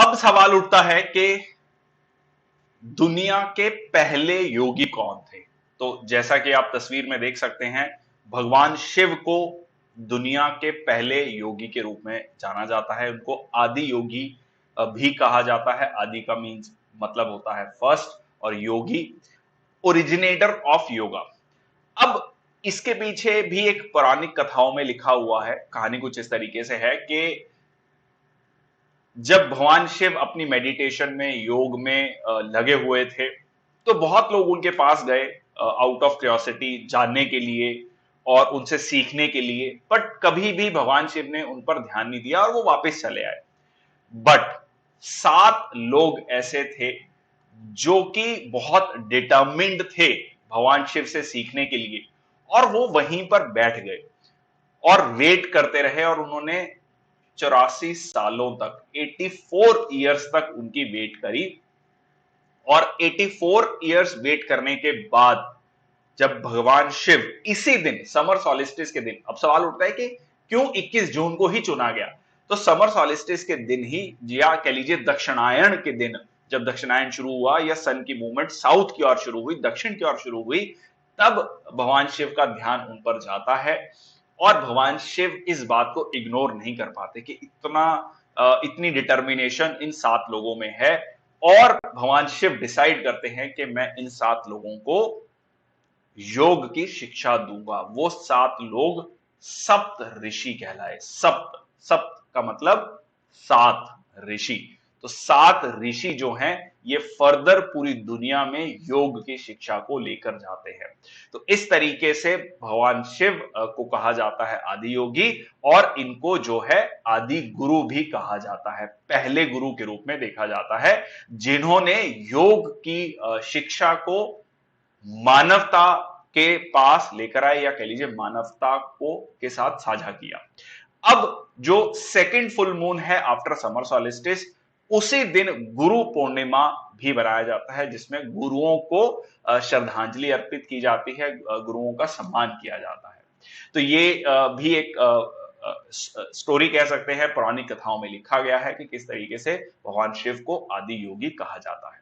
अब सवाल उठता है कि दुनिया के पहले योगी कौन थे। तो जैसा कि आप तस्वीर में देख सकते हैं, भगवान शिव को दुनिया के पहले योगी के रूप में जाना जाता है। उनको आदि योगी भी कहा जाता है। आदि का मीन्स मतलब होता है फर्स्ट, और योगी ओरिजिनेटर ऑफ योगा। अब इसके पीछे भी एक पौराणिक कथाओं में लिखा हुआ है। कहानी कुछ इस तरीके से है कि जब भगवान शिव अपनी मेडिटेशन में, योग में लगे हुए थे, तो बहुत लोग उनके पास गए आउट ऑफ क्यूरियोसिटी, जानने के लिए और उनसे सीखने के लिए। बट कभी भी भगवान शिव ने उन पर ध्यान नहीं दिया और वो वापस चले आए। बट 7 लोग ऐसे थे जो कि बहुत डिटर्मिन्ड थे भगवान शिव से सीखने के लिए, और वो वहीं पर बैठ गए और वेट करते रहे। और उन्होंने 84 सालों तक, 84 ईयर्स तक उनकी वेट करी। और 84 ईयर्स वेट करने के बाद जब भगवान शिव इसी दिन, समर सॉलिस्टिस के दिन, अब सवाल उठता है कि क्यों 21 जून को ही चुना गया। तो समर सॉलिस्टिस के दिन ही, या कह लीजिए दक्षिणायन के दिन, जब दक्षिणायन शुरू हुआ या सन की मूवमेंट साउथ की ओर शुरू हुई, दक्षिण की ओर शुरू हुई, तब भगवान शिव का ध्यान उन पर जाता है। और भगवान शिव इस बात को इग्नोर नहीं कर पाते कि इतनी डिटर्मिनेशन इन 7 लोगों में है। और भगवान शिव डिसाइड करते हैं कि मैं इन 7 लोगों को योग की शिक्षा दूंगा। वो 7 लोग सप्त ऋषि कहलाए। सप्त, सप्त का मतलब 7 ऋषि। तो 7 ऋषि जो हैं, ये फर्दर पूरी दुनिया में योग की शिक्षा को लेकर जाते हैं। तो इस तरीके से भगवान शिव को कहा जाता है आदि योगी, और इनको जो है आदि गुरु भी कहा जाता है। पहले गुरु के रूप में देखा जाता है, जिन्होंने योग की शिक्षा को मानवता के पास लेकर आए, या कह लीजिए मानवता को के साथ साझा किया। अब जो सेकंड फुल मून है आफ्टर समर सॉलिस्टिस, उसी दिन गुरु पूर्णिमा भी बनाया जाता है, जिसमें गुरुओं को श्रद्धांजलि अर्पित की जाती है, गुरुओं का सम्मान किया जाता है। तो ये भी एक स्टोरी कह सकते हैं, पौराणिक कथाओं में लिखा गया है कि किस तरीके से भगवान शिव को आदि योगी कहा जाता है।